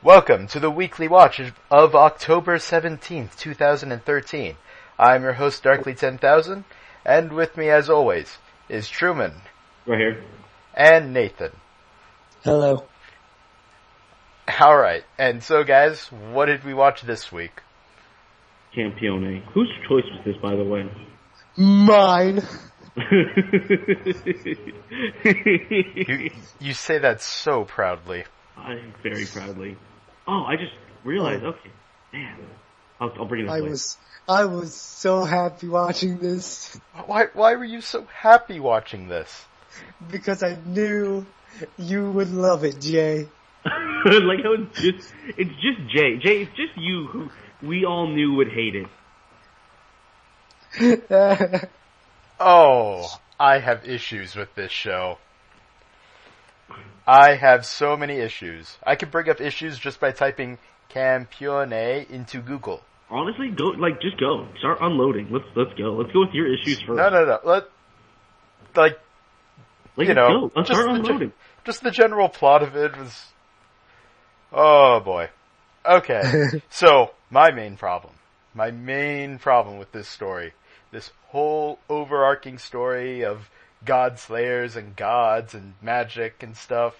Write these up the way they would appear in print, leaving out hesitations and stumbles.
Welcome to the weekly watch of October 17th, 2013. I'm your host, Darkly10000, and with me as always is Truman. Right here. And Nathan. Hello. Alright, and so guys, what did we watch this week? Campione. Whose choice was this, by the way? Mine. You say that so proudly. Very proudly. Oh, I just realized, okay, man. I'll bring it up later. I was so happy watching this. Why were you so happy watching this? Because I knew you would love it, Jay. Like, it's just Jay. Jay, it's just you who we all knew would hate it. Oh, I have issues with this show. I have so many issues. I could bring up issues just by typing Campione into Google. Honestly, just go. Start unloading. Let's go. Let's go with your issues first. No. Let's start unloading. Just the general plot of it was... Oh, boy. Okay, so, my main problem with this story, this whole overarching story of god slayers and gods and magic and stuff,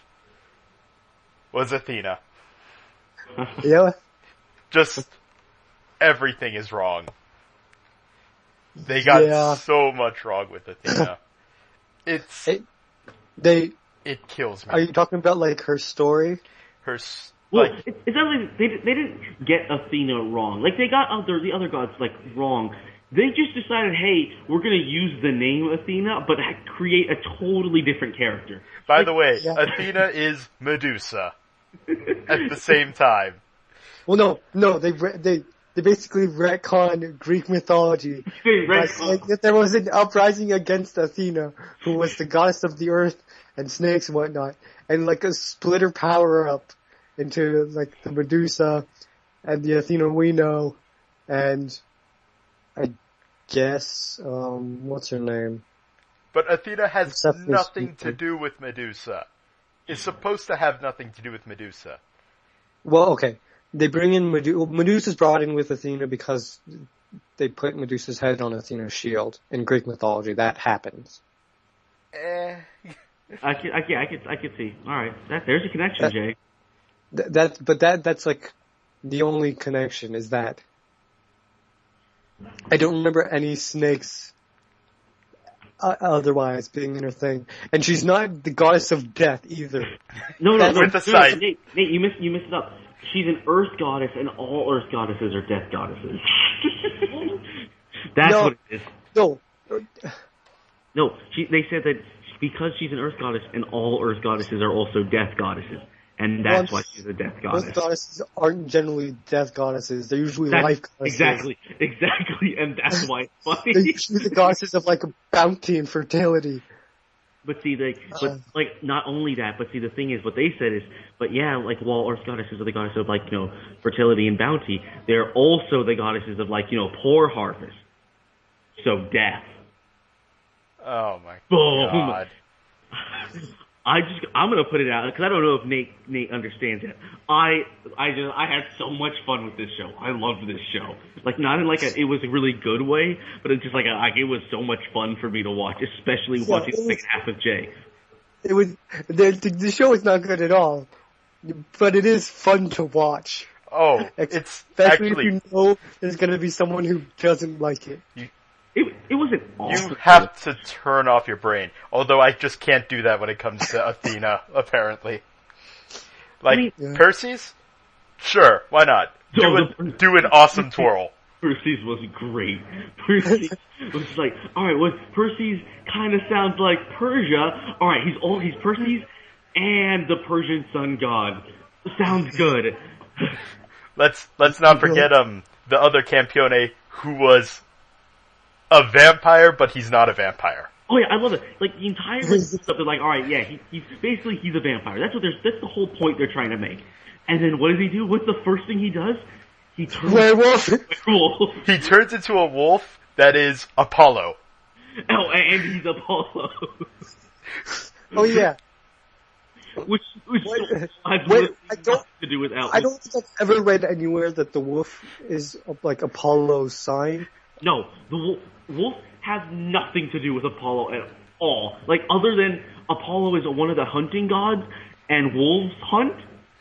was Athena. Yeah. Just everything is wrong. They got so much wrong with Athena. It kills me. Are you talking about like her story? It's not like they didn't get Athena wrong. Like, they got the other gods like wrong. They just decided, hey, we're going to use the name Athena, but create a totally different character. By the way, Athena is Medusa at the same time. Well, no, they basically retconned Greek mythology. Like, there was an uprising against Athena, who was the goddess of the earth and snakes and whatnot, and like a split her power up into like the Medusa and the Athena we know, and I guess, what's her name? But Athena has nothing to do with Medusa. It's supposed to have nothing to do with Medusa. Well, okay. They bring in Medusa's brought in with Athena because they put Medusa's head on Athena's shield. In Greek mythology, that happens. I could see. Alright. There's a connection, Jay. That's like, the only connection is that. I don't remember any snakes otherwise being in her thing. And she's not the goddess of death either. No, with the side. Nate, you missed it up. She's an earth goddess, and all earth goddesses are death goddesses. That's what it is. No. No, they said that because she's an earth goddess, and all earth goddesses are also death goddesses. And that's why she's a death goddess. Earth goddesses aren't generally death goddesses. They're usually life goddesses. Exactly, and that's why it's funny. They're usually the goddesses of like bounty and fertility. But see, not only that, but see, the thing is, what they said is, but yeah, like, while earth goddesses are the goddesses of, like, fertility and bounty, they're also the goddesses of, like, poor harvest. So, death. Oh my Boom. God. I'm gonna put it out, because I don't know if Nate understands it. I had so much fun with this show. I loved this show. Like, not in like it was a really good way, but it's just like it was so much fun for me to watch, especially watching the second half with Jay. It was, the show is not good at all, but it is fun to watch. Oh, especially if you know there's gonna be someone who doesn't like it. It wasn't awesome. You have to turn off your brain. Although I just can't do that when it comes to Athena, apparently. Like, Perseus? Sure, why not? Do an awesome twirl. Perseus was great. Perseus was like, alright, Perseus kind of sounds like Persia. Alright, he's Perseus and the Persian sun god. Sounds good. Let's not forget the other Campione who was a vampire, but he's not a vampire. Oh yeah, I love it. Like, the entire stuff, they're like, alright, yeah, he's a vampire. That's the whole point they're trying to make. And then what does he do? What's the first thing he does? He turns werewolf. He turns into a wolf that is Apollo. Oh, and he's Apollo. Oh yeah. which has Wait, nothing to do with Atlas. I don't think I've ever read anywhere that the wolf is like Apollo's sign. No, the wolf has nothing to do with Apollo at all. Like, other than Apollo is one of the hunting gods, and wolves hunt,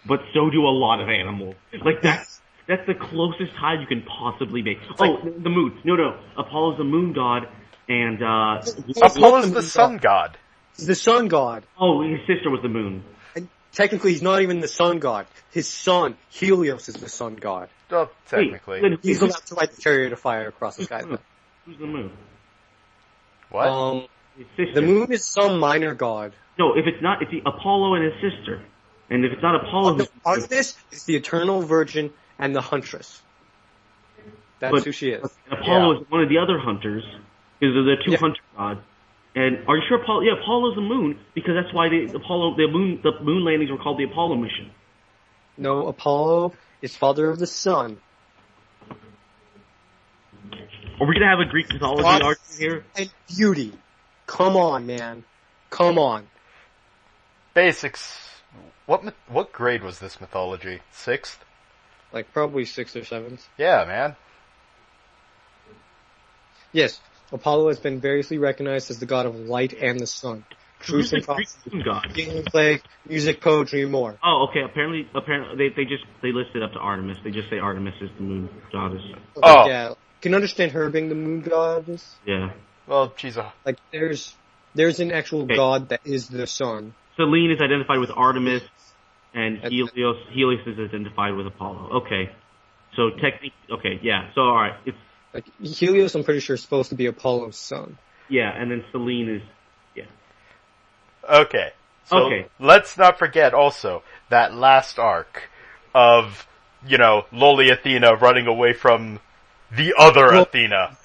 but so do a lot of animals. Like, that's the closest tie you can possibly make. The moon. No. Apollo's the moon god, and Apollo's the sun god. He's the sun god. Oh, his sister was the moon. And technically, he's not even the sun god. His son, Helios, is the sun god. Well, technically. Wait, He's allowed to light the chariot of fire across the sky. Who's the moon? What? His sister. The moon is some minor god. No, if it's not, it's the Apollo and his sister. And if it's not Apollo... Artemis is the eternal virgin and the huntress. That's who she is. And Apollo is one of the other hunters, because they're the two hunter gods. And are you sure Apollo? Yeah, Apollo's the moon, because that's why the moon landings were called the Apollo mission. No, Apollo is father of the sun. Are we gonna have a Greek mythology argument here? And beauty. Come on, man. Come on. Basics. What grade was this mythology? 6th? Like probably 6th or 7th. Yeah, man. Yes, Apollo has been variously recognized as the god of light and the sun. Truth and prophecy, gameplay, music, poetry, and more. Oh, okay. Apparently, they list it up to Artemis. They just say Artemis is the moon goddess. Oh, yeah. Can understand her being the moon goddess. Yeah. Well, she's a... Like, there's an actual god that is the sun. Selene is identified with Artemis, and Helios is identified with Apollo. Okay. So technically, okay, yeah. So alright, it's... Like, Helios, I'm pretty sure, is supposed to be Apollo's son. Yeah, and then Selene is... Yeah. Okay. So let's not forget also that last arc of, lowly Athena running away from the other Athena.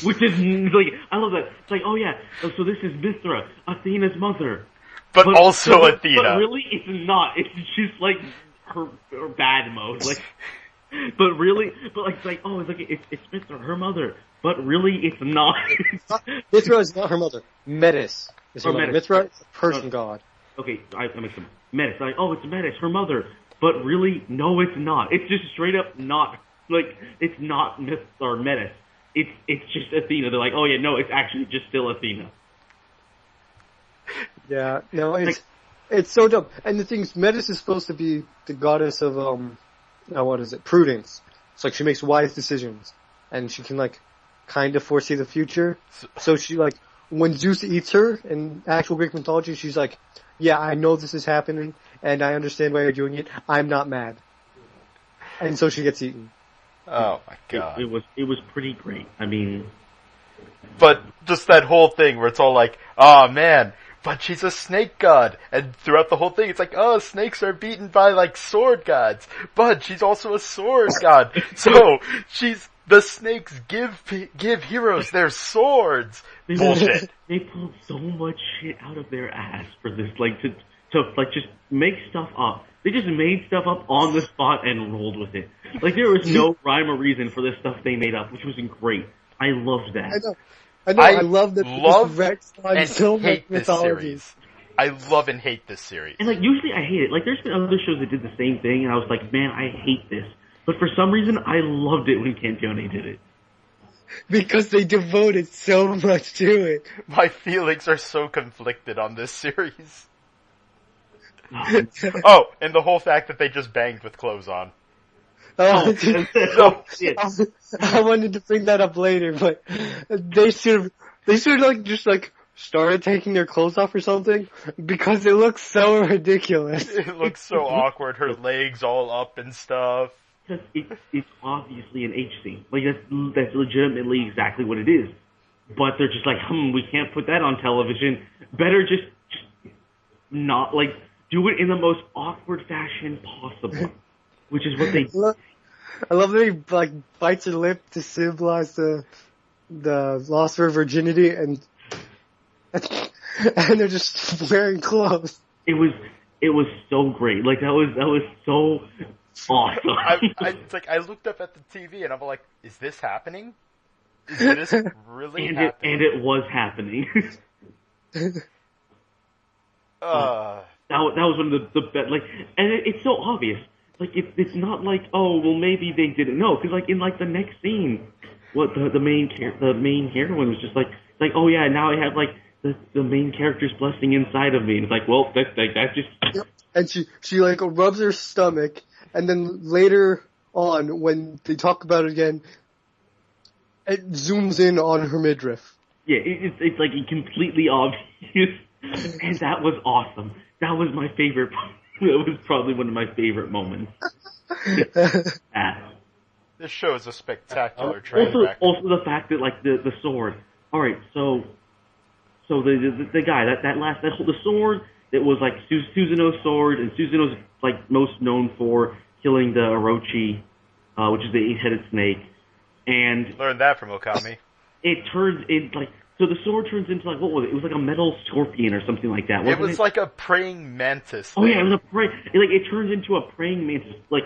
Which is, like, I love that. It's like, oh yeah, so this is Mithra, Athena's mother. But also Athena. But really, it's not. It's just, like, her bad mode. Like, it's Mithra, her mother. But really, it's not. Mithra is not her mother. Metis is her mother. Metis. Mithra is a Persian god. Okay, I make some Metis. Like, oh, it's Metis, her mother. But really, no, it's not. It's just straight up not. Like, it's not Metis. It's just Athena. They're like, oh yeah, no, it's actually just still Athena. Yeah, no, it's so dumb. And the thing is, Metis is supposed to be the goddess of, prudence. It's like she makes wise decisions. And she can, like, kind of foresee the future. So she, like, when Zeus eats her in actual Greek mythology, she's like, yeah, I know this is happening, and I understand why you're doing it. I'm not mad. And so she gets eaten. Oh my god. It was pretty great. I mean... But just that whole thing where it's all like, oh man, but she's a snake god. And throughout the whole thing, it's like, oh, snakes are beaten by, like, sword gods. But she's also a sword god. So, the snakes give heroes their swords. Bullshit. They pulled so much shit out of their ass for this, like, to just make stuff up. They just made stuff up on the spot and rolled with it. Like, there was no rhyme or reason for this stuff they made up, which was great. I loved that. I know. I love that. Love and so hate this series. I love and hate this series. And, like, usually I hate it. Like, there's been other shows that did the same thing, and I was like, man, I hate this. But for some reason, I loved it when Campione did it. Because they devoted so much to it. My feelings are so conflicted on this series. Oh, and the whole fact that they just banged with clothes on. I wanted to bring that up later, but they should like started taking their clothes off or something, because it looks so ridiculous. It looks so awkward, her legs all up and stuff. Because it's obviously an H scene. Like, that's legitimately exactly what it is. But they're just like, we can't put that on television. Better just not, like, do it in the most awkward fashion possible. Which is what they do. I love that he, like, bites her lip to symbolize the loss of her virginity, and they're just wearing clothes. It was so great. Like, that was so awesome. It's like, I looked up at the TV and I'm like, is this happening? Is this really happening? And it was happening. That was one of the best. Like, and it's so obvious. Like, it's not like, oh, well, maybe they didn't know, because like in like the next scene, what the main heroine was just like, oh yeah, now I have like the main character's blessing inside of me. And it's like, well, that's just. Yep. And she like rubs her stomach, and then later on when they talk about it again, it zooms in on her midriff. Yeah, it's like completely obvious, and that was awesome. That was my favorite. That was probably one of my favorite moments. This show is a spectacular train wreck. Also, the fact that like the sword. All right, so the guy the sword that was like Susanoo's sword, and Susanoo's like most known for killing the Orochi, which is the 8-headed snake, and learned that from Okami. It turns in like. So the sword turns into like, what was it? It was like a metal scorpion or something like that, wasn't it? It was like a praying mantis thing. Oh yeah, it was it turns into a praying mantis, like...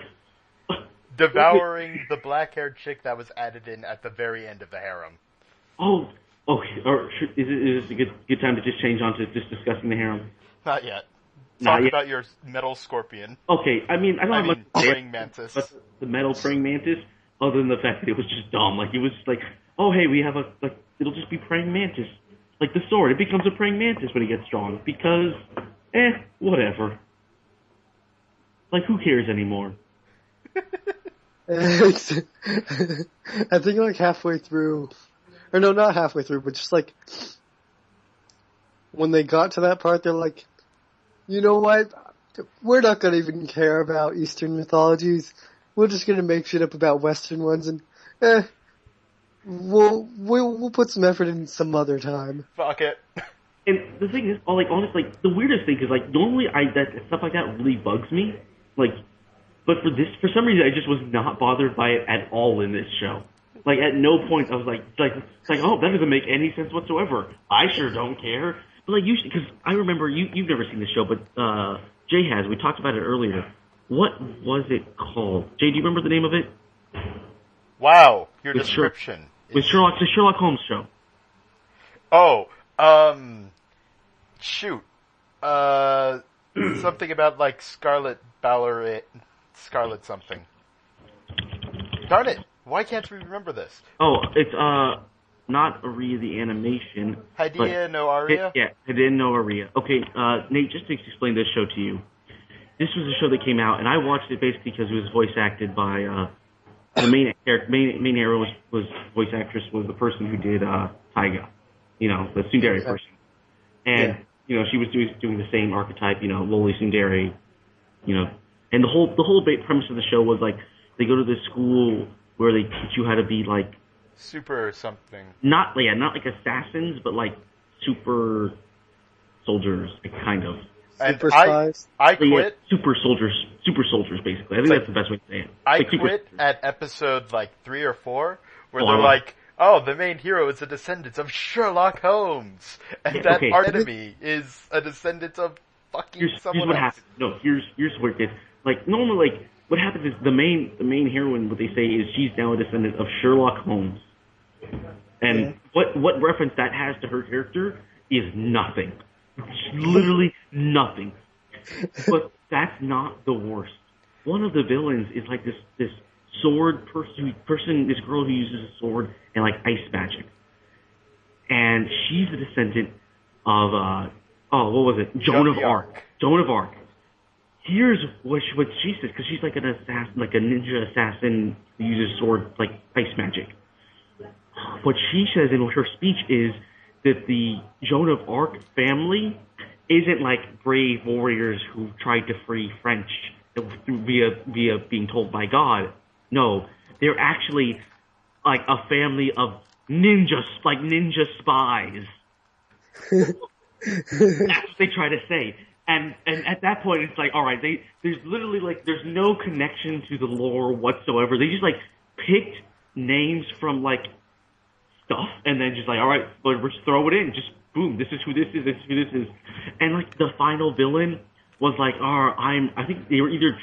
devouring the black-haired chick that was added in at the very end of the harem. Oh, okay. Or is this a good time to just change on to just discussing the harem? Not yet. Talk about your metal scorpion. Okay, I mean, I don't have much praying mantis. But the metal praying mantis, other than the fact that it was just dumb. Like, it was just like, oh hey, we have it'll just be praying mantis. Like the sword, it becomes a praying mantis when it gets strong. Because, whatever. Like, who cares anymore? I think like halfway through, or no, not halfway through, but just like, when they got to that part, they're like, you know what? We're not gonna even care about Eastern mythologies. We're just gonna make shit up about Western ones, and we'll put some effort in some other time. Fuck it. And the thing is, like, honestly, like, the weirdest thing is, like, normally that stuff like that really bugs me. Like, but for some reason, I just was not bothered by it at all in this show. Like, at no point I was like, oh, that doesn't make any sense whatsoever. I sure don't care. But like, usually, because I remember you've never seen this show, but Jay has. We talked about it earlier. What was it called? Jay, do you remember the name of it? Wow, your description. With the Sherlock Holmes show. Oh, shoot. Something about like Scarlet something. Darn it! Why can't we remember this? Oh, it's not Aria the animation. Hidea no Aria? Yeah, Hidea no Aria. Okay, Nate, just to explain this show to you. This was a show that came out, and I watched it basically because it was voice acted by the main hero was voice actress was the person who did Taiga, the tsundere person, and she was doing the same archetype, lowly tsundere, and the whole premise of the show was like they go to this school where they teach you how to be like super something, not like assassins, but like super soldiers, kind of. Super spies? I quit. Yeah, super soldiers, basically. I think that's the best way to say it. I quit at episode, 3 or 4, where they're like, oh, the main hero is a descendant of Sherlock Holmes, and our enemy is a descendant of fucking someone here's what else. Happens. No, here's what it is. Like, normally, what happens is the main heroine, what they say is she's now a descendant of Sherlock Holmes. And what reference that has to her character is nothing. Literally nothing. But that's not the worst. One of the villains is like this sword person, this girl who uses a sword and like ice magic. And she's a descendant of what was it? Joan of Arc. Joan of Arc. Here's what she says, because she's like an assassin, like a ninja assassin who uses sword like ice magic. What she says in her speech is that the Joan of Arc family isn't like brave warriors who tried to free French via being told by God. No, they're actually like a family of ninja spies. That's what they try to say. And at that point, it's like, all right, there's literally like there's no connection to the lore whatsoever. They just like picked names from like stuff, and then just like, all right, but we're just throw it in, just boom, this is who this is, this is who this is, and like the final villain was like, I think they were either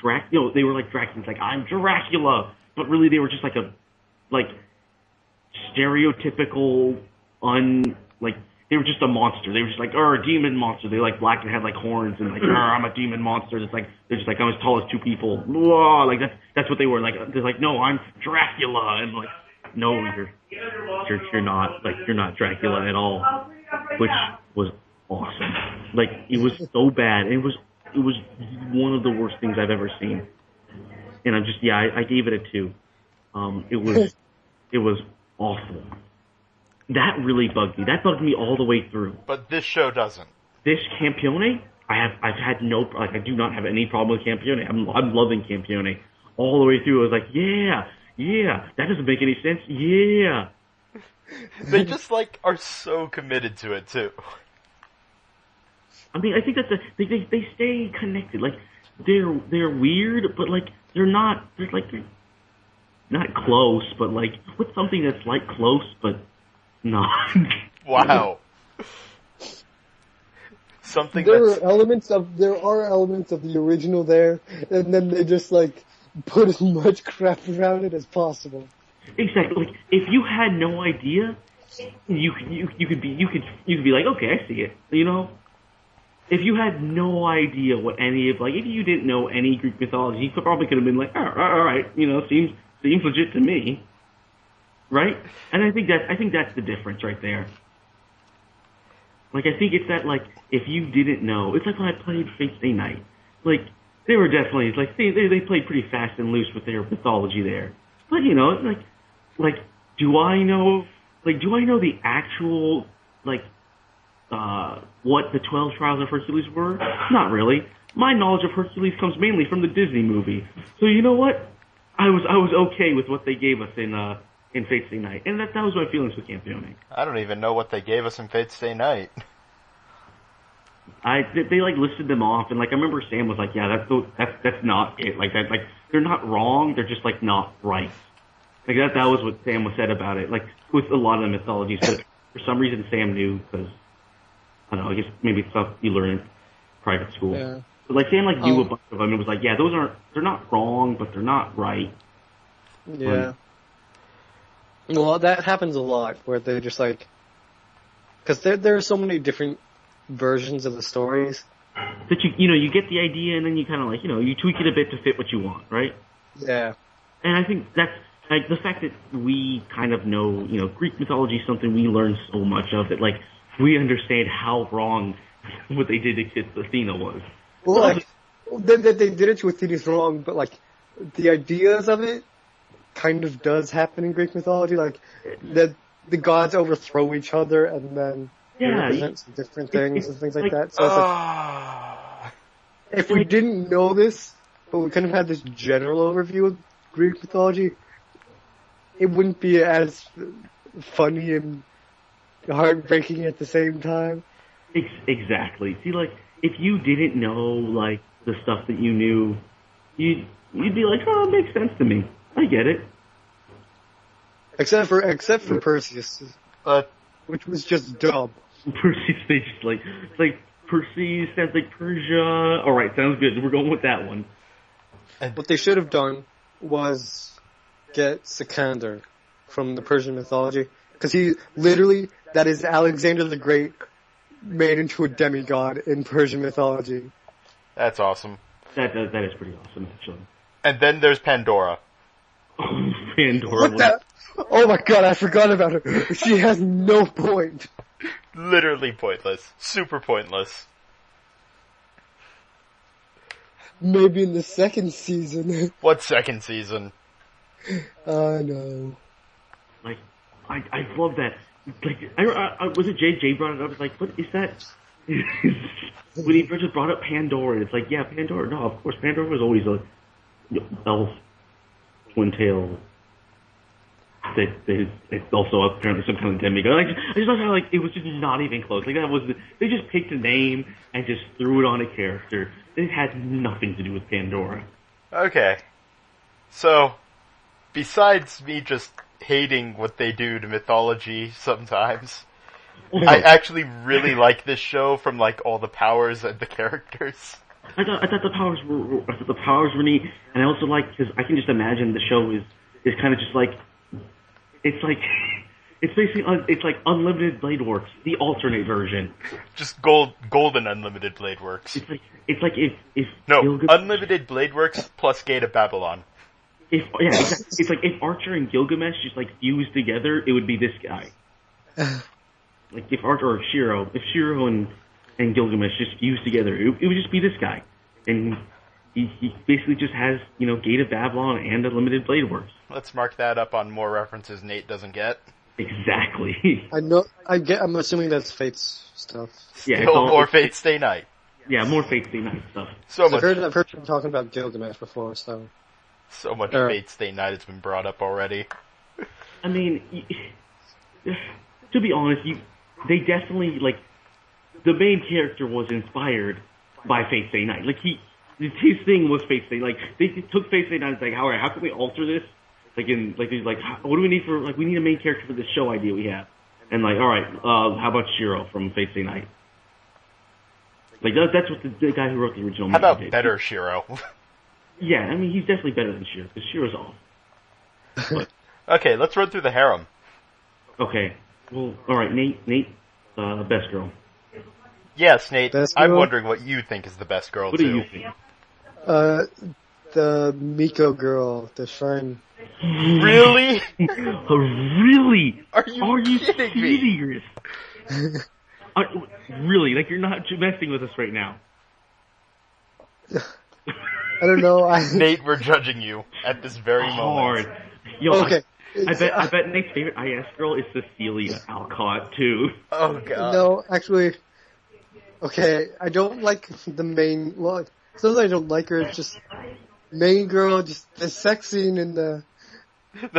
they were like Dracula, like I'm Dracula, but really they were just like a stereotypical they were just a monster. They were just like, a demon monster. They like black and had like horns and like, I'm a demon monster. It's like they're just like I'm as tall as two people. Whoa, like that's what they were. Like they're like, no, I'm Dracula, and like, no, you're not. Like you're not Dracula at all, which was awesome. Like it was so bad. It was one of the worst things I've ever seen. And I gave it a 2. It was awful. That really bugged me. That bugged me all the way through. But this show doesn't. This Campione, I do not have any problem with Campione. I'm loving Campione. All the way through, I was like, yeah, that doesn't make any sense. Yeah. They just like are so committed to it too. I mean, I think that they stay connected. Like they're weird, but like they're not close, but like what's something that's like close but not. Wow. There are elements of the original there, and then they just like put as much crap around it as possible. Exactly. Like, if you had no idea, you could be like, okay, I see it. You know, if you had no idea what any of if you didn't know any Greek mythology, you probably could have been like, all right, you know, seems legit to me, right? And I think that's the difference right there. Like, I think it's that, like, if you didn't know, it's like when I played Fate Stay Night. Like, they were definitely, like, they played pretty fast and loose with their mythology there. But, you know, like, do I know the actual, like, what the 12 Trials of Hercules were? Not really. My knowledge of Hercules comes mainly from the Disney movie. So, you know what? I was okay with what they gave us in Fate Stay Night, and that was my feelings with Campione. I don't even know what they gave us in Fate Stay Night. They like listed them off, and like I remember Sam was like, yeah, that's not it. Like that, like they're not wrong, they're just like not right. Like that was what Sam was said about it. Like with a lot of the mythologies, but for some reason Sam knew because I don't know. I guess maybe it's stuff you learn in private school. Yeah. But like Sam like knew a bunch of them and was like, yeah, they're not wrong, but they're not right. Yeah. Well, that happens a lot, where they're just like, because there are so many different versions of the stories. That you get the idea, and then you kind of like, you tweak it a bit to fit what you want, right? Yeah. And I think that's, like, the fact that we kind of know, Greek mythology is something we learn so much of, that, like, we understand how wrong what they did to Athena was. Well, like, they did it to Athena's wrong, but, like, the ideas of it kind of does happen in Greek mythology, like that the gods overthrow each other and then they represent some different things and things like that. So it's like, if we didn't know this, but we kind of had this general overview of Greek mythology, it wouldn't be as funny and heartbreaking at the same time. Exactly. See, like, if you didn't know, like, the stuff that you knew, you'd be like, oh, it makes sense to me. I get it. Except for Perseus, which was just dumb. Perseus, they just it's like Perseus sounds like Persia. All right, sounds good. We're going with that one. What they should have done was get Sikander from the Persian mythology, because that is Alexander the Great made into a demigod in Persian mythology. That's awesome. That is pretty awesome, actually. And then there's Pandora. Pandora. What the? Oh my god, I forgot about her. She has no point. Literally pointless. Super pointless. Maybe in the second season. What second season? I know. Like, I love that. Like, I was it JJ brought it up? It's like, what is that? When he just brought up Pandora, it's like, yeah, Pandora. No, of course, Pandora was always a elf. Twin tail. It's also apparently some kind of demigod. I just thought like it was just not even close. Like they just picked a name and just threw it on a character. It had nothing to do with Pandora. Okay, so besides me just hating what they do to mythology sometimes, I actually really like this show from like all the powers and the characters. I thought the powers were neat, and I also like because I can just imagine the show is kind of just like it's like It's basically it's like Unlimited Blade Works, the alternate version. Just golden unlimited blade works. It's like if No, Gilgamesh, unlimited blade works plus Gate of Babylon. Exactly. It's like if Archer and Gilgamesh just like fused together, it would be this guy. Like if Archer or Shiro and Gilgamesh just fused together, it would just be this guy. And he basically just has, Gate of Babylon and Unlimited Blade Works. Let's mark that up on more references Nate doesn't get. Exactly. I know. I'm assuming that's Fate's stuff. Yeah, Still more Fate Stay Night. Yeah, more Fate Stay Night stuff. I've heard him talking about Gilgamesh before, so. So much Fate Stay Night has been brought up already. I mean, to be honest, they definitely, like, the main character was inspired by Fate Stay Night. Like, his thing was Fate Stay. Like, they took Fate Stay Night and it's like, alright, how can we alter this? Like, what do we need we need a main character for this show idea we have. And like, alright, how about Shiro from Fate Stay Night? Like, that's what the guy who wrote the original movie did. How about better Shiro? Yeah, I mean, he's definitely better than Shiro, because Shiro's awesome. Okay, let's run through the harem. Okay. Well, alright, Nate, best girl. Yes, Nate, I'm girl? wondering what you think is the best girl, What too. do you think? The Miko girl, the shrine. Really? Really? Are you kidding me? serious? Really? Like, you're not messing with us right now? I don't know. Nate, we're judging you at this very moment. Hard. Yo, okay. I bet Nate's favorite IS girl is Cecilia Alcott, too. Oh, God. No, actually, okay, I don't like the main, well, sometimes I don't like her, it's just, main girl, just the sex scene and the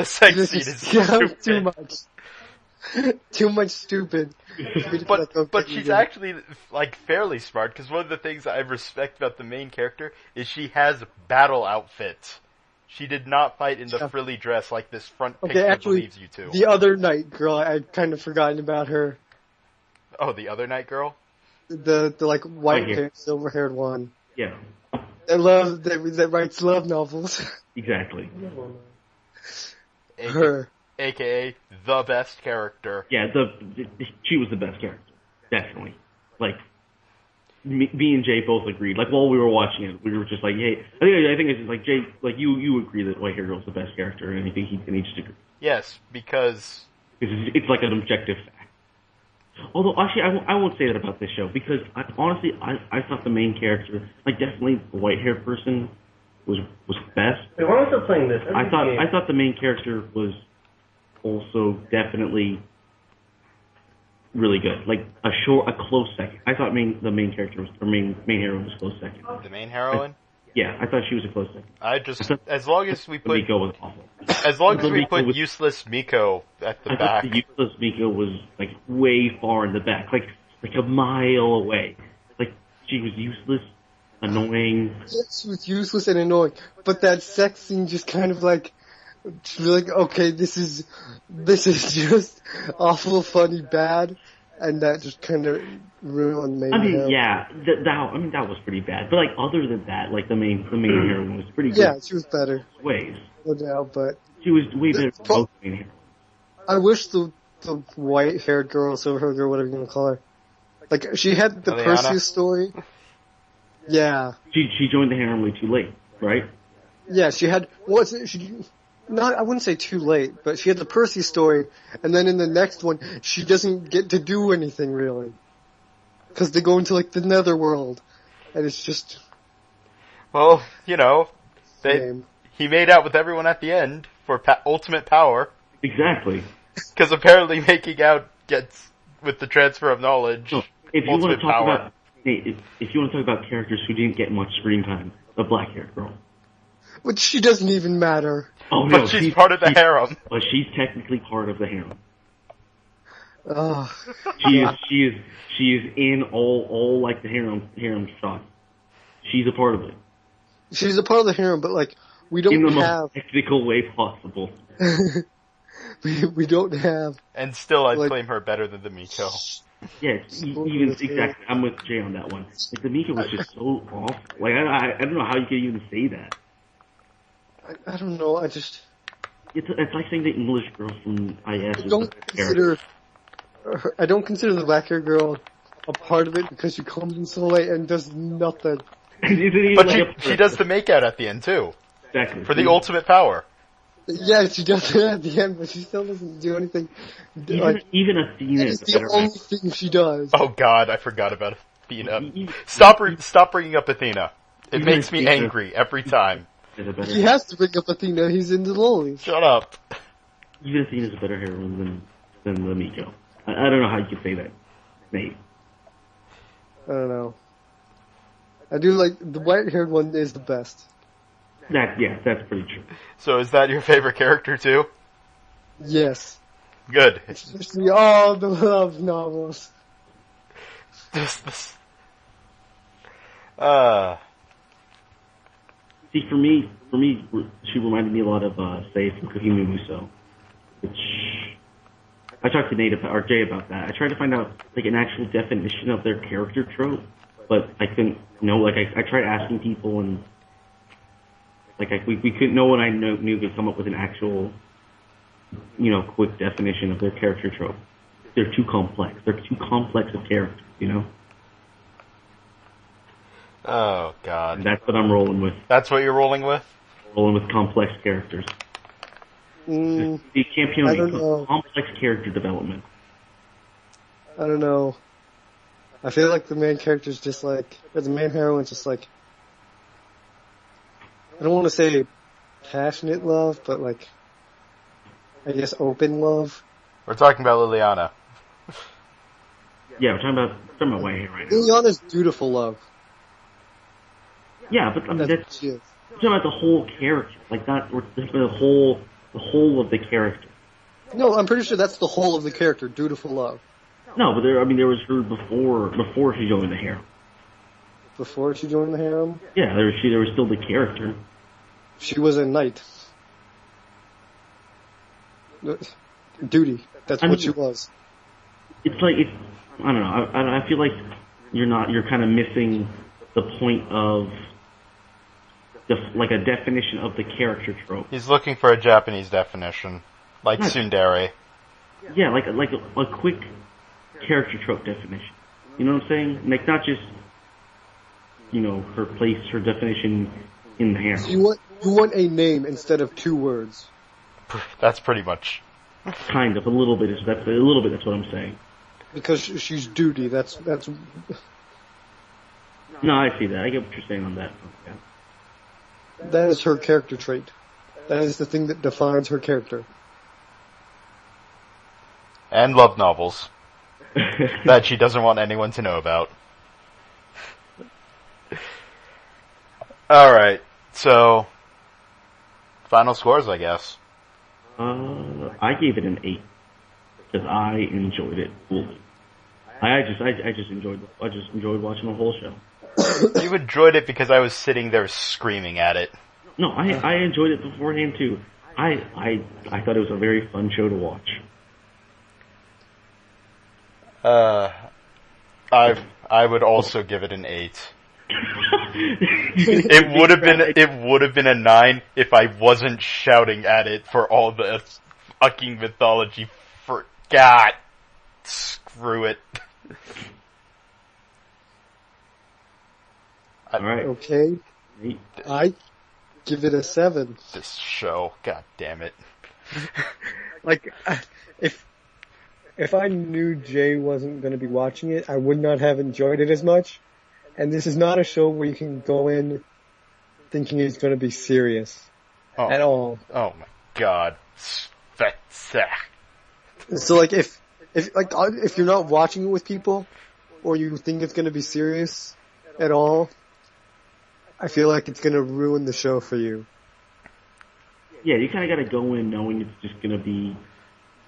sex scene is stupid. too much. Too much stupid. But she's actually, like, fairly smart, because one of the things I respect about the main character is she has battle outfits. She did not fight in the frilly dress like this front picture believes you to. The other night girl, I'd kind of forgotten about her. Oh, the other night girl? The like, white-haired, silver-haired one. Yeah. That writes love novels. Exactly. Her. AKA the best character. Yeah, she was the best character. Definitely. Like, me and Jay both agreed. Like, while we were watching it, we were just like, hey, I think it's just like, Jay, like, you agree that White Hair Girl's the best character, and I think he just agree. Yes, because it's like an objective fact. Although, actually, I won't say that about this show, because honestly, I thought the main character, like, definitely the white-haired person was best. Wait, why am I still playing this? I thought the main character was also definitely really good. Like, a close second. I thought the main character was, or main hero was close second. The main heroine? Yeah, I thought she was a close second. As long as we put Miko was awful. As long as we put useless Miko at the back. The useless Miko was like way far in the back, like a mile away. Like, she was useless, annoying. Yes, she was useless and annoying. But that sex scene just kind of like, okay, this is just awful, funny, bad, and that just kind of ruined me. I mean, yeah, that was pretty bad. But like, other than that, like the main heroine was pretty good. Yeah, she was better. Ways. No doubt, but she was way better than both main heroines. I wish the white-haired girl, silver-haired girl, whatever you want to call her, like she had the Perseus story. Yeah. She joined the harem way too late, right? Yeah, she had. I wouldn't say too late, but she had the Percy story, and then in the next one, she doesn't get to do anything, really. Because they go into, like, the netherworld, and it's just... Well, he made out with everyone at the end for ultimate power. Exactly. Because apparently making out gets, with the transfer of knowledge, ultimate power. If you want to talk about characters who didn't get much screen time, the black-haired girl. But she doesn't even matter. Oh, no, but she's part of the harem. But she's technically part of the harem. She is in all like the harem shots. She's a part of it. She's a part of the harem, but like we don't have in the most technical way possible. we don't have. And still, I'd claim her better than the Miko. Yeah, even exactly. I'm with Jay on that one. Like the Miko was just so off. Like I don't know how you can even say that. I don't know. It's like saying the English girl from IS is I don't consider the black hair girl a part of it because she comes in so late and does nothing. But she does the makeout at the end too. Exactly. For the ultimate power. Yeah, she does it at the end, but she still doesn't do anything. Even Athena is the only thing she does. Oh God, I forgot about Athena. Stop bringing up Athena. It makes me angry every time. He has to bring up Athena. He's in the lollies. Shut up. Even Athena's a better heroine than the Miko. I don't know how you could say that, Nate. I don't know. I do like the white-haired one is the best. That's pretty true. So is that your favorite character too? Yes. Good. Especially all the love novels. See, for me, she reminded me a lot of Sei from Kohime Muso, which I talked to Nate or Jay about that. I tried to find out like an actual definition of their character trope, but I couldn't know. Like I tried asking people, and like we couldn't. No one I knew could come up with an actual, quick definition of their character trope. They're too complex. They're too complex of characters, Oh, God. And that's what I'm rolling with. That's what you're rolling with? Rolling with complex characters. The Campione, complex character development. I don't know. I feel like the main character's just like, or the main heroine's just like, I don't want to say passionate love, but like, I guess open love. We're talking about Liliana. Yeah, we're talking about white hair right now. Liliana's dutiful love. Yeah, but I mean, that's we're talking about the whole character, like not the whole of the character. No, I'm pretty sure that's the whole of the character, dutiful love. No, but there was her before she joined the harem. Before she joined the harem? Yeah, there was still the character. She was a knight. Duty. That's what she was. It's like I don't know. I feel like you're kind of missing the point of like a definition of the character trope. He's looking for a Japanese definition, like tsundere. Yeah, like a quick character trope definition. You know what I'm saying? Like not just her place, her definition in the harem. So you want a name instead of 2 words. That's pretty much. Kind of a little bit. That's what I'm saying. Because she's duty. That's. No, I see that. I get what you're saying on that. Yeah. That is her character trait. That is the thing that defines her character. And love novels. That she doesn't want anyone to know about. Alright, so final scores, I guess. I gave it an 8 because I enjoyed it fully. I just enjoyed watching the whole show. You enjoyed it because I was sitting there screaming at it. No, I enjoyed it beforehand too. I thought it was a very fun show to watch. I would also give it an 8. It would have been a 9 if I wasn't shouting at it for all the fucking mythology. God, screw it. Alright. Okay. I give it a 7. This show, god damn it. Like, if I knew Jay wasn't going to be watching it, I would not have enjoyed it as much. And this is not a show where you can go in thinking it's going to be serious at all. Oh my god. So like if you're not watching it with people, or you think it's going to be serious at all, I feel like it's going to ruin the show for you. Yeah, you kind of got to go in knowing it's just going to be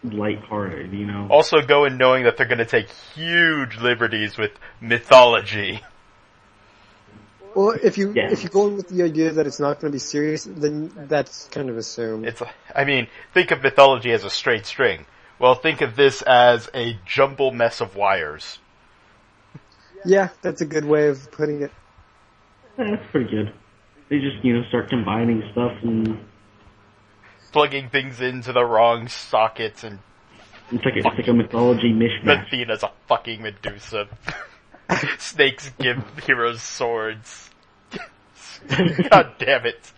lighthearted, Also go in knowing that they're going to take huge liberties with mythology. Well, if you go in with the idea that it's not going to be serious, then that's kind of assumed. Think of mythology as a straight string. Well, think of this as a jumble mess of wires. Yeah, that's a good way of putting it. Yeah, that's pretty good. They just, start combining stuff and... plugging things into the wrong sockets, and It's like a mythology mishmash. Athena's a fucking Medusa. Snakes give heroes swords. God damn it.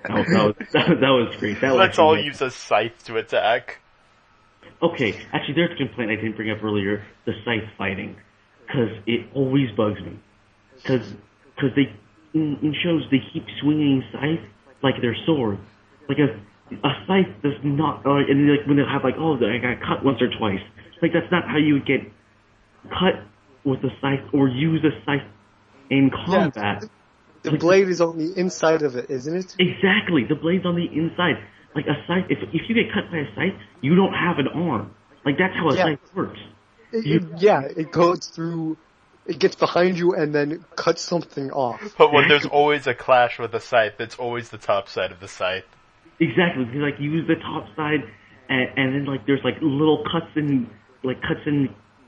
That was great. Let's all use a scythe to attack. Okay, actually, there's a complaint I didn't bring up earlier: the scythe fighting, because it always bugs me. Because they in shows they keep swinging scythe like they're swords. Like a scythe does not, and like when they have like, oh, I got cut once or twice. Like that's not how you would get cut with a scythe or use a scythe in combat. Yeah, the blade is on the inside of it, isn't it? Exactly, the blade's on the inside. Like a scythe, if you get cut by a scythe, you don't have an arm. Like that's how a scythe works. It goes through, it gets behind you and then cuts something off. But when there's always a clash with a scythe, it's always the top side of the scythe. Exactly, because like you use the top side, and then like there's like little cuts in,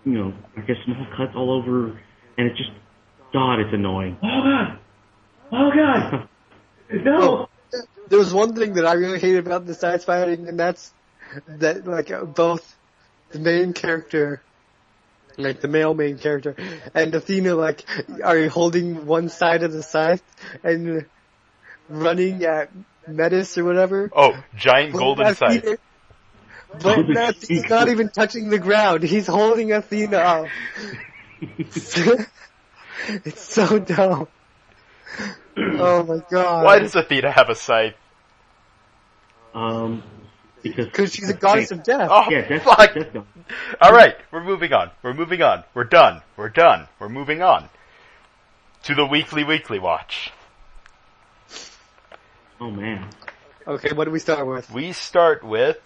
you know, I guess small cuts all over, and it's just, God, it's annoying. Oh God, no. Well, there's one thing that I really hate about the scythe fighting, and that's that like both the main character, like the male main character, and Athena like are holding one side of the scythe and running at Metis or whatever. Oh, giant golden scythe. But he's not even touching the ground. He's holding Athena up. It's so dumb. Oh my God. Why does Athena have a scythe? Because she's a goddess of death. Oh, yeah, fuck. That's Alright, we're moving on. We're done. We're moving on. To the weekly watch. Oh man. Okay, what do we start with? We start with...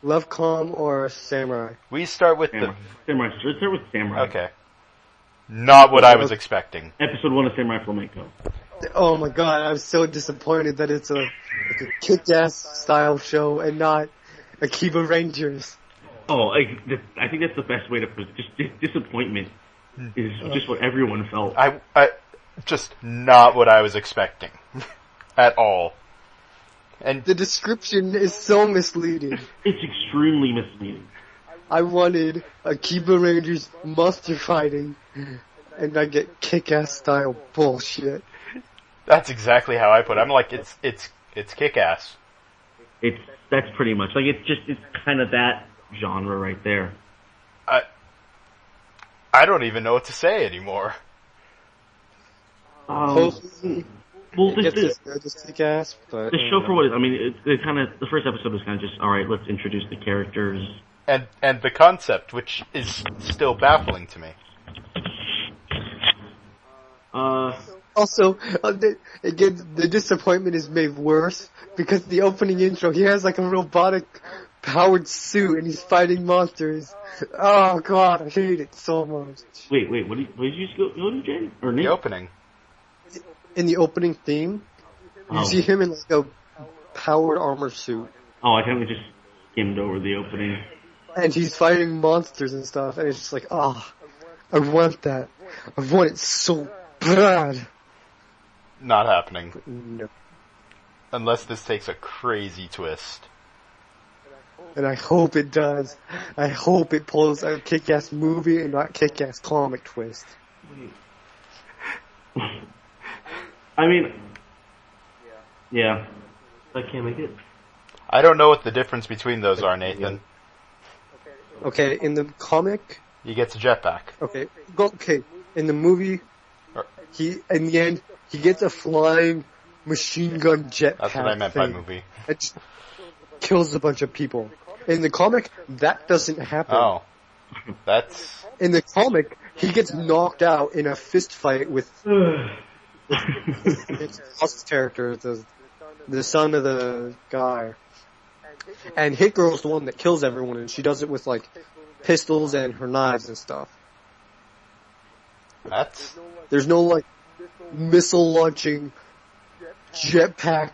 Lovecom or Samurai? We start with Samurai. Samurai. Let's start with Samurai. Okay. Not what I was expecting. Episode 1 of Samurai Flamenco. Oh my God, I'm so disappointed that it's a kick-ass style show and not Akiba Rangers. Oh, I think that's the best way to put it. Just disappointment is just what everyone felt. I just not what I was expecting. At all. And the description is so misleading. It's extremely misleading. I wanted Akiba Rangers monster fighting, and I get kick-ass style bullshit. That's exactly how I put it. I'm like, it's kick-ass. That's pretty much like it's kind of that genre right there. I don't even know what to say anymore. Well, just kick-ass, but the show for what it is, I mean, the first episode was kind of just, alright, let's introduce the characters. And the concept, which is still baffling to me. Also, the disappointment is made worse because the opening intro, he has like a robotic powered suit and he's fighting monsters. Oh God, I hate it so much. Wait, what did you just go to, Jay? Or Nate? The opening. In the opening theme, you see him in like a powered armor suit. Oh, I kind of just skimmed over the opening. And he's fighting monsters and stuff, and it's just like, I want that. I want it so bad. Not happening. No. Unless this takes a crazy twist. And I hope it does. I hope it pulls a kick-ass movie and not kick-ass comic twist. I mean, yeah. I can't make it. I don't know what the difference between those are, Nathan. Okay, in the comic... He gets a jetpack. Okay, in the movie, in the end, he gets a flying machine gun jetpack. That's what I meant by movie. It just kills a bunch of people. In the comic, that doesn't happen. Oh. That's... In the comic, he gets knocked out in a fist fight with his character, the son of the guy. And Hit Girl's the one that kills everyone, and she does it with, like, pistols and her knives and stuff. There's no, like, missile launching jetpack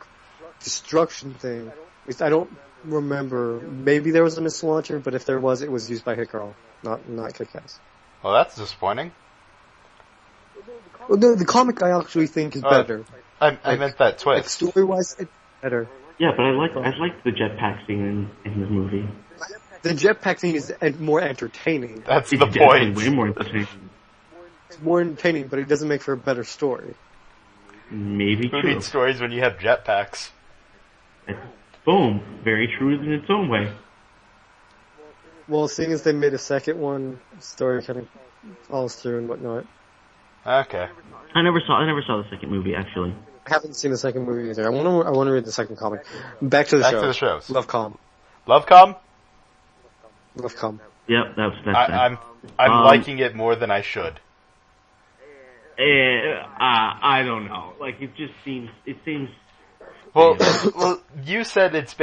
destruction thing. At least I don't remember. Maybe there was a missile launcher, but if there was, it was used by Hit Girl, not Kick-Ass. Well, that's disappointing. Well, no, the comic I actually think is better. I meant that twist. Like, story-wise, it's better. Yeah, but I like the jetpack scene in the movie. The jetpack scene is more entertaining. That's It's the point. way more entertaining. It's more entertaining, but it doesn't make for a better story. Maybe Who true. needs stories when you have jetpacks? Boom. Very true in its own way. Well, seeing as they made a second one, story kind of falls through and whatnot. Okay. I never saw the second movie actually. I haven't seen the second movie either. I want to read the second comic. Back to the to the shows. Lovecom. Lovecom? Lovecom. Yep, that's I'm liking it more than I should. I don't know. Like it seems. Well, well, you said it's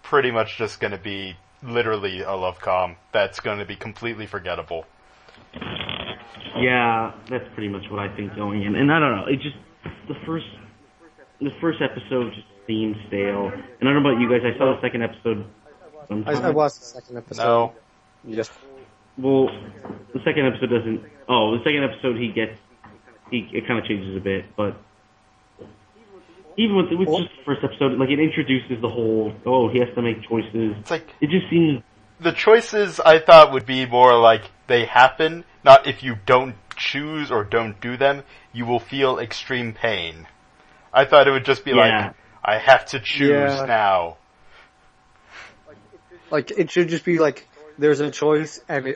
pretty much just gonna be literally a Lovecom that's gonna be completely forgettable. Yeah, that's pretty much what I think going in. And I don't know, it just the first episode just seemed stale. And I don't know about you guys. I saw the second episode. I watched the second episode. No. Yes. Well, the second episode doesn't. Oh, the second episode it kind of changes a bit, but even with just the first episode, like it introduces the whole. Oh, he has to make choices. It's like it just seems. The choices I thought would be more like they happen, not if you don't choose or don't do them, you will feel extreme pain. I thought it would just be like, I have to choose now. Like, it should just be like, there's a choice, and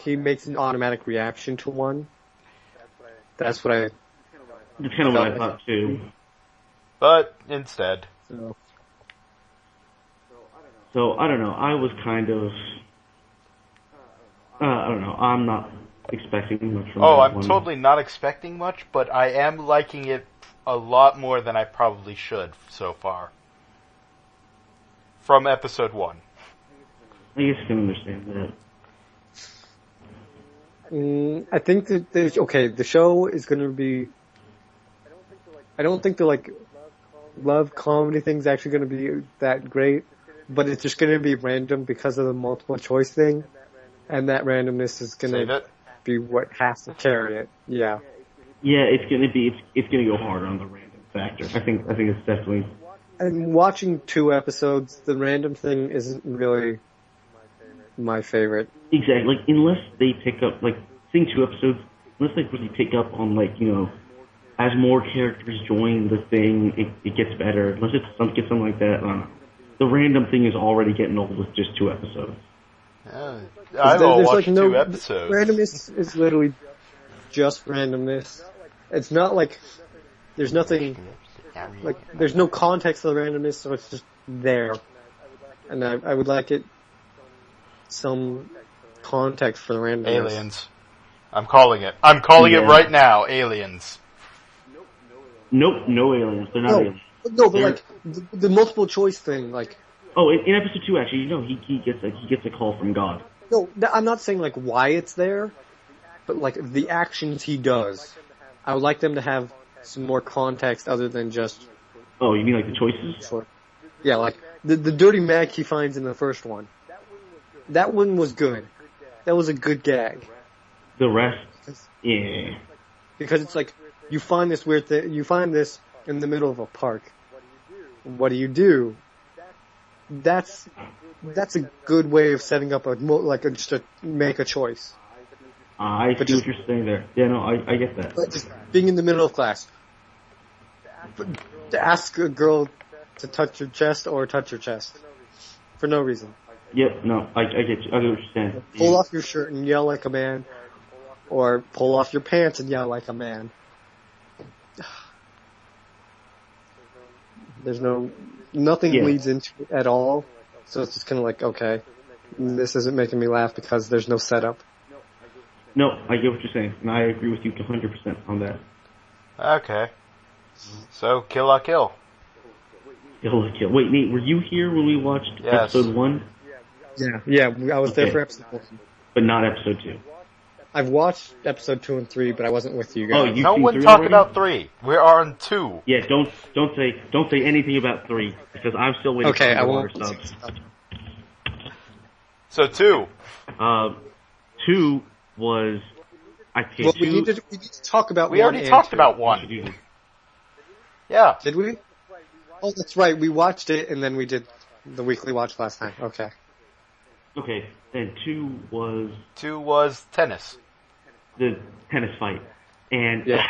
he makes an automatic reaction to one. That's what I... That's kind of what I thought, too. But, instead... So, I don't know, I was kind of... I don't know, I'm not expecting much from that I'm one. totally not expecting much, but I am liking it a lot more than I probably should so far. From episode 1. I guess I can understand that. I think that the show is going to be... I don't think the, love comedy thing's actually going to be that great, but it's just going to be random because of the multiple choice thing, and that randomness is going to be what has to carry it. Yeah. Yeah, it's gonna go hard on the random factor. I think it's definitely. And watching 2 episodes, the random thing isn't really my favorite. Exactly. Like, unless they pick up, seeing 2 episodes, unless they really pick up on, as more characters join the thing, it gets better. Unless it's something like that, I don't know. The random thing is already getting old with just 2 episodes. I will watch 2 episodes. Randomness is literally just randomness. It's not like there's nothing, there's no context to the randomness, so it's just there. And I would like some context for the randomness. Aliens. I'm calling it. I'm calling it right now. Aliens. Nope, no aliens. They're not aliens. No, but the multiple choice thing, Oh, in episode 2, actually, he gets a call from God. No, I'm not saying why it's there, but the actions he does. I would like them to have some more context other than just. Oh, you mean the choices? Yeah, the dirty mag he finds in the first one. That one was good. That was a good gag. The rest, yeah. Because it's you find this weird thing. You find this in the middle of a park. What do? That's a good way of setting up just to make a choice. I see what you're saying there. Yeah, no, I get that. But just being in the middle of class, to ask a girl to touch your chest or touch your chest for no reason. Yep, no, I get you. I get what you're saying. Pull off your shirt and yell like a man, or pull off your pants and yell like a man. There's nothing leads into it at all, so it's just kind of okay, this isn't making me laugh because there's no setup. No, I get what you're saying, and I agree with you 100% on that. Okay. So, Kill La Kill. Kill La Kill. Wait, Nate, were you here when we watched episode 1? Yeah, I was there for episode 1. But not episode 2. I've watched episode 2 and 3, but I wasn't with you guys. Oh, no one talked about 3. We're on 2. Yeah, don't say anything about 3 because I'm still waiting. Okay, for I won't. So 2. 2 was we need to talk about. We already talked about 1. Yeah. Did we? Oh, that's right. We watched it, and then we did the weekly watch last time. Okay. Okay, and 2 was 2 was tennis. the tennis fight, and Yeah.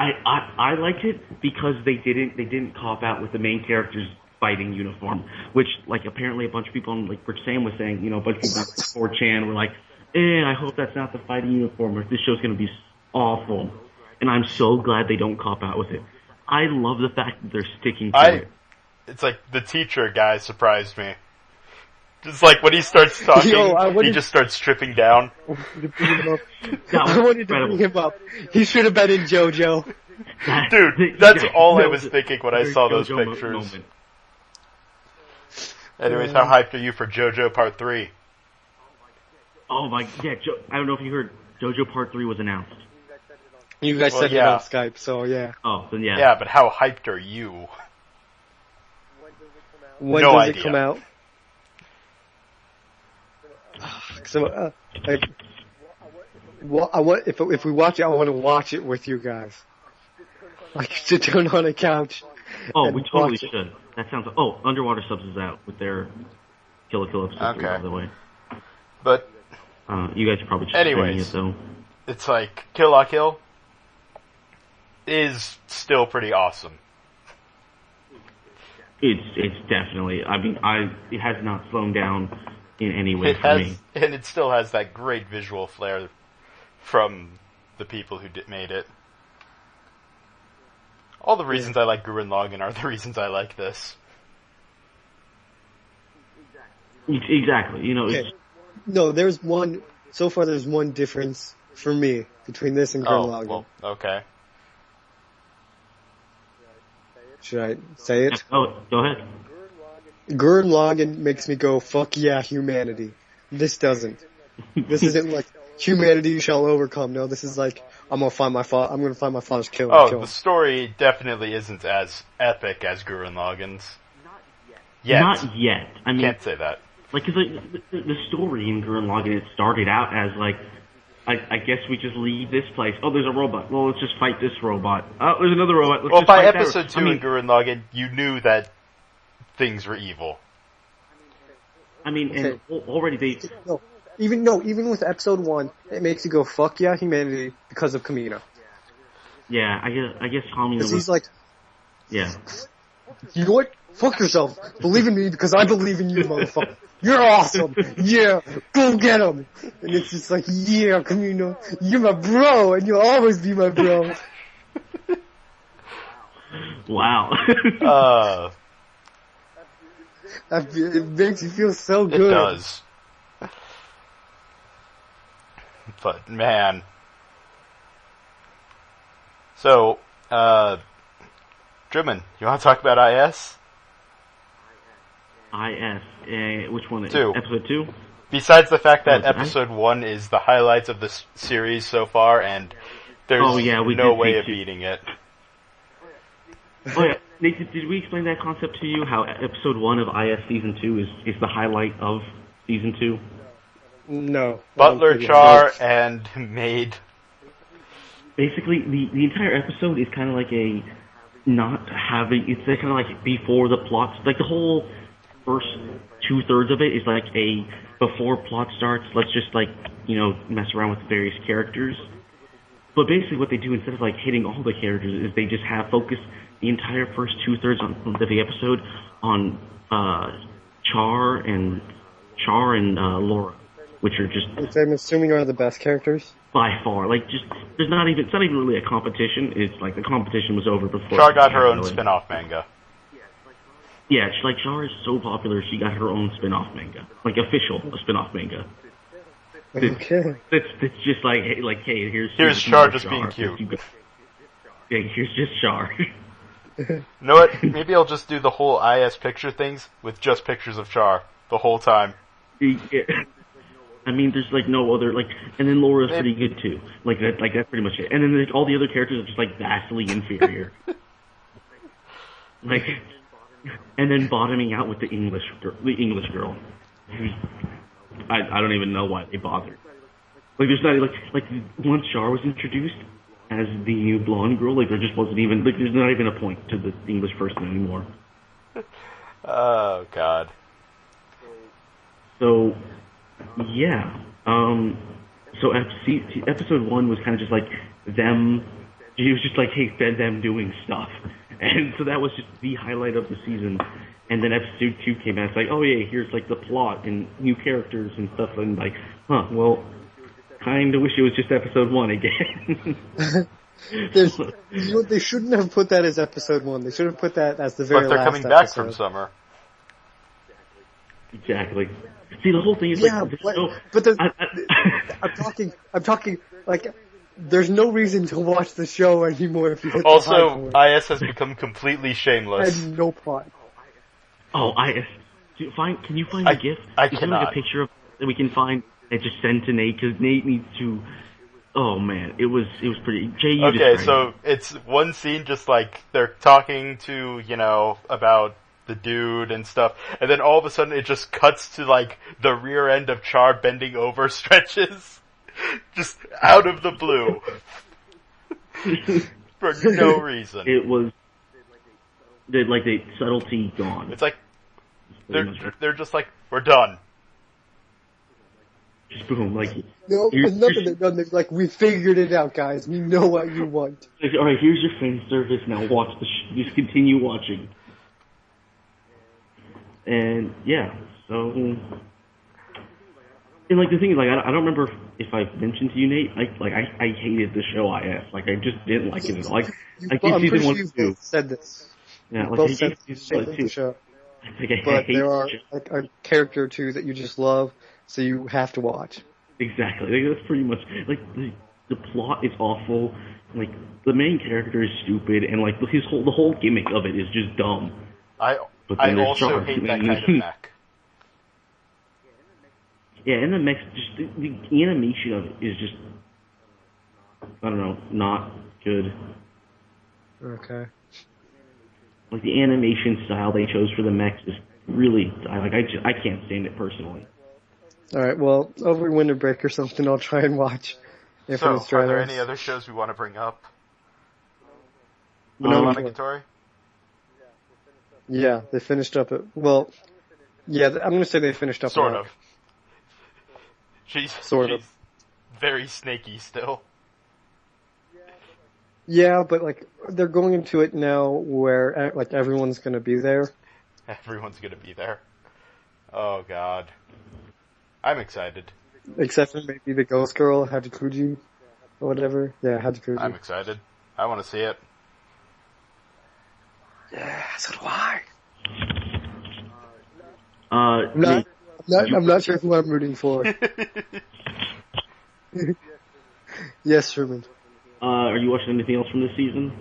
I liked it because they didn't cop out with the main character's fighting uniform, which like apparently a bunch of people on, like Rich Sam was saying, a bunch of people on 4chan were like, I hope that's not the fighting uniform, or this show's gonna be awful. And I'm so glad they don't cop out with it. I love the fact that they're sticking to it. It's like the teacher guy surprised me. Just like when he starts talking, he just starts stripping down. I wanted to bring him up. He should have been in JoJo. Dude, that's all I was thinking when I saw those pictures. Anyways, how hyped are you for JoJo Part 3? Oh my, yeah, I don't know if you heard, JoJo Part 3 was announced. You guys said it on Skype, so yeah. Oh, then yeah. Yeah, but how hyped are you? When does it come out? So, if we watch it, I want to watch it with you guys. Like, sit down on a couch. Oh, we totally should. That sounds. Oh, Underwater Subs is out with their Kill la Kill episode 3, by the way. But you guys are probably just anyways, it though. It's like Kill la Kill is still pretty awesome. It's definitely. I mean, it has not slowed down in any way for me. And it still has that great visual flair from the people who made it. All the reasons I like Gurren Lagann are the reasons I like this. Exactly. Okay. No, there's one. So far, there's one difference for me between this and Gurren Lagann. Well, okay. Should I say it? Oh, go ahead. Gurren Lagann makes me go, fuck yeah, humanity. This doesn't. This isn't like, humanity shall overcome. No, this is like, I'm gonna find my father's kill. The story definitely isn't as epic as Gurren Lagann's. Not yet. I mean, can't say that. Like, cause the story in Gurren Lagann, it started out as like, I guess we just leave this place. Oh, there's a robot. Well, let's just fight this robot. Oh, there's another robot. Let's well, just by fight episode 2 in Gurren Lagann, you knew that things were evil. I mean, and already they... Even with episode 1, it makes you go, fuck yeah, humanity, because of Kamina. Yeah, I guess Kamina was... He's like... Yeah. You know what? Fuck yourself. Believe in me because I believe in you, motherfucker. You're awesome. Yeah, go get him. And it's just like, yeah, Kamina, you're my bro, and you'll always be my bro. Wow. It makes you feel so good. It does. But, man. So, Truman, you want to talk about IS? Which one? 2. Episode 2? Besides the fact that episode 1 is the highlights of the series so far, and there's no way of beating it. Oh yeah, Nate, did we explain that concept to you? How episode 1 of IS season 2 is the highlight of season 2? No. Butler, Char, and Maid. Basically, the entire episode is kind of like a it's kind of like before the plot, like the whole first 2/3 of it is like a before plot starts, let's just like, mess around with the various characters. But basically what they do instead of like hitting all the characters is they just have focused the entire first 2/3 of the episode on Char and Laura, which are just... Which I'm assuming are the best characters? By far. Like, just, it's not even really a competition. It's like the competition was over before. Char got her own spin-off manga. Yeah, like, Char is so popular, she got her own spin-off manga. Like, official spin-off manga. Okay. It's just like, hey, here's Char just being cute. Yeah, here's just Char. You know what? Maybe I'll just do the whole IS picture things with just pictures of Char the whole time. Yeah. I mean, there's like no other, like, and then Laura's pretty good too. Like that's pretty much it. And then like, all the other characters are just like vastly inferior. Like, and then bottoming out with the English girl. I don't even know why they bothered. Like, there's not like once Char was introduced as the new blonde girl, like there just wasn't even there's not even a point to the English person anymore. Oh God. So, yeah. So episode 1 was kind of just like them. It was just like, hey, them doing stuff, and so that was just the highlight of the season. And then episode 2 came out. It's like, oh yeah, here's like the plot and new characters and stuff. And like, well, kind of wish it was just episode 1 again. They shouldn't have put that as episode 1. They should have put that as the very last. But they're coming back from summer. Exactly. See, the whole thing is I'm talking like there's no reason to watch the show anymore if you hit Also, IS has become completely shameless. And no plot. Oh, IS. Can you find the GIF? I cannot. Like a picture of that we can find and just send to Nate, because Nate needs to. Oh man, it was pretty. Jay, okay, so it's one scene just like they're talking to, about the dude and stuff, and then all of a sudden it just cuts to like the rear end of Char bending over stretches, just out of the blue, for no reason. It was the subtlety gone. It's like they're just like, we're done. Just boom, like no, nothing. They're done. They're like, we figured it out, guys. We know what you want. All right, here's your fan service. Now watch just continue watching. And yeah, so and like the thing is, like I don't remember if I mentioned to you, Nate. I hated the show IS. Like I just didn't like it at all. Like I'm pretty sure you said this. Yeah, you like both I said hate the show. Like, but there are like a character or two that you just love, so you have to watch. Exactly. Like, that's pretty much like the plot is awful. Like the main character is stupid, and like the whole gimmick of it is just dumb. I also hate that kind of mech. Yeah, and the mech, just the animation of it is just, I don't know, not good. Okay. Like the animation style they chose for the mechs is really, I can't stand it personally. All right, well, over winter break or something, I'll try and watch. So, are there any other shows we want to bring up? Flamenco? Yeah, they finished up at, well, yeah, I'm going to say they finished up Sort of. She's very snaky still. Yeah, but like, they're going into it now where, like, everyone's going to be there. Everyone's going to be there. Oh, God. I'm excited. Except for maybe the ghost girl, Hachikuji, or whatever. Yeah, Hachikuji. I'm excited. I want to see it. Yeah, so do I. I'm not sure who I'm rooting for. Yes, Truman. Are you watching anything else from this season?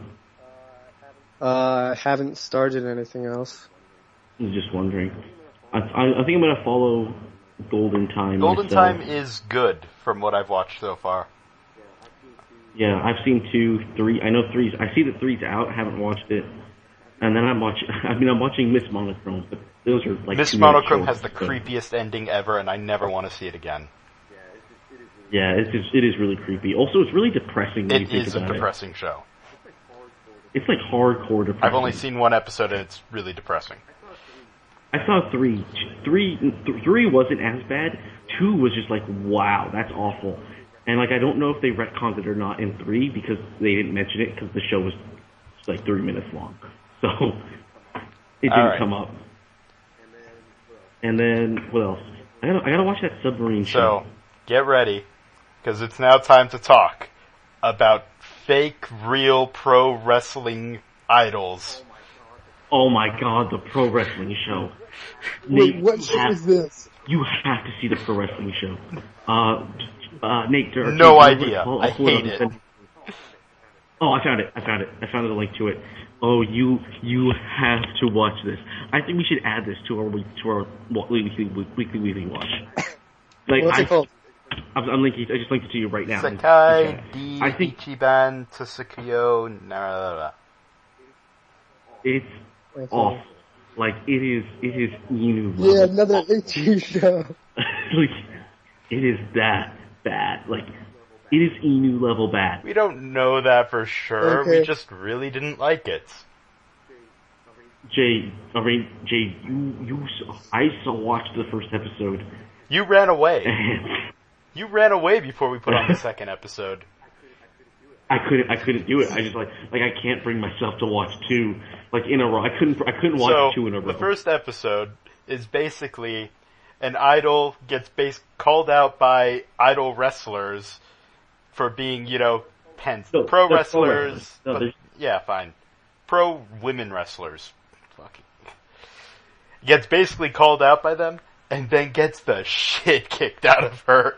I haven't started anything else. I was just wondering. I think I'm going to follow Golden Time. Golden Time is good from what I've watched so far. Yeah, I've seen 2, 3. I know 3's. I see that 3's out. I haven't watched it. And then I'm watching Miss Monochrome, but those are like Miss Monochrome has the creepiest ending ever, and I never want to see it again. Yeah, it is really creepy. Also, it's really depressing when you think about it. It is a depressing show. It's like hardcore depressing. I've only seen one episode, and it's really depressing. I saw 3. 3 wasn't as bad. 2 was just like, wow, that's awful. And like, I don't know if they retconned it or not in 3 because they didn't mention it because the show was like 3 minutes long. So, it didn't come up. And then, what else? I gotta watch that submarine show. So, get ready, because it's now time to talk about fake, real pro wrestling idols. Oh my god, the pro wrestling show. Wait, what show is this? You have to see the pro wrestling show. Nate, no idea. I hate it. Oh, I found it. I found a link to it. Oh, you have to watch this. I think we should add this to our weekly watch. Like, what's it called? I'm linking. I just linked it to you right now. Sakai di Ichiban Tsukuyo Nara. It's off. Like it is Inu. Yeah, another Ichi show. Like it is that bad. Like it is Inu level bad. We don't know that for sure. Okay. We just really didn't like it. Jay, I watched the first episode. You ran away. You ran away before we put on the second episode. I couldn't do it. I just like I can't bring myself to watch two in a row. I couldn't watch two in a row. The first episode is basically an idol gets called out by idol wrestlers for being, pro wrestlers. Yeah, fine. Pro women wrestlers. Fucking. Gets basically called out by them and then gets the shit kicked out of her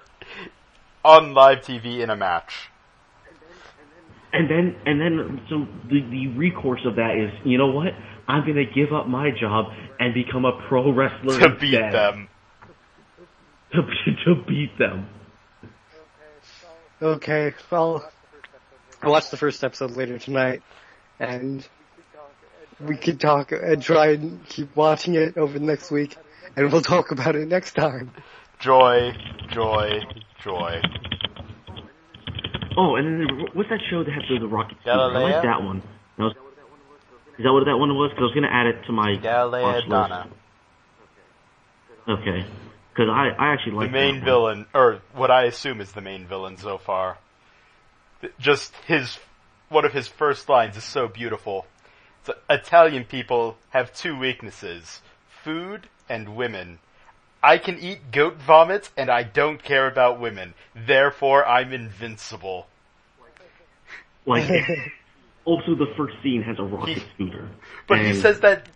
on live TV in a match. And then, so the recourse of that is, you know what? I'm gonna give up my job and become a pro wrestler to beat them. To beat them. Okay, well, I'll watch the first episode later tonight, and we can talk and try and keep watching it over the next week, and we'll talk about it next time. Joy, joy, joy. Oh, and then what's that show that had the rocket? Galileo? I like that one. Is that what that one was? Because I was going to add it to my Galileo Donna. Okay. Because I actually like the main villain, or what I assume is the main villain so far. Just one of his first lines is so beautiful. So, Italian people have two weaknesses: food and women. I can eat goat vomit, and I don't care about women. Therefore, I'm invincible. Also, the first scene has a rocket scooter. But he says that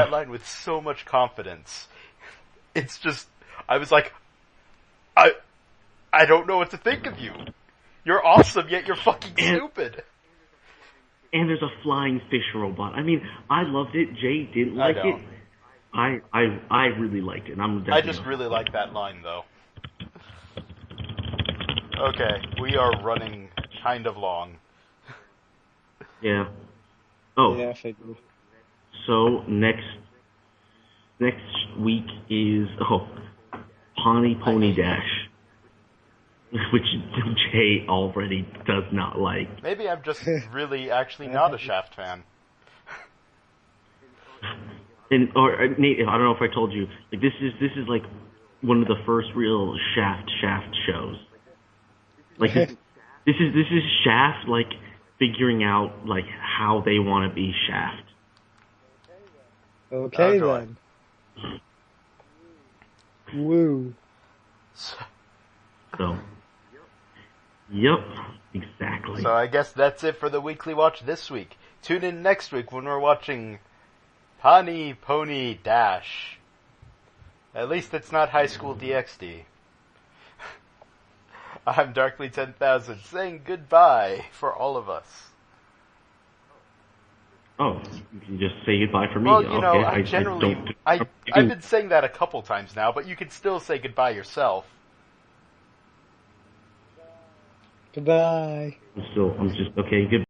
line with so much confidence. It's just, I was like, I don't know what to think of you. You're awesome, yet you're fucking stupid. And there's a flying fish robot. I mean, I loved it. Jay didn't like it. I really liked it. I just really like that line, though. Okay, we are running kind of long. Yeah. Oh. Yeah, I figured. So next week is Pawnee Pony Dash, which Jay already does not like. Maybe I'm just really actually not a Shaft fan. Nate, I don't know if I told you, this is like one of the first real Shaft shows. This is Shaft figuring out how they want to be Shaft. Okay then. Woo. So. Yep. Exactly. So I guess that's it for the weekly watch this week. Tune in next week when we're watching Pawnee Pony Dash. At least it's not High School DxD. I'm Darkly 10,000 saying goodbye for all of us. Oh, you can just say goodbye for me. Well, okay, I've been saying that a couple times now, but you can still say goodbye yourself. Goodbye. Okay, goodbye.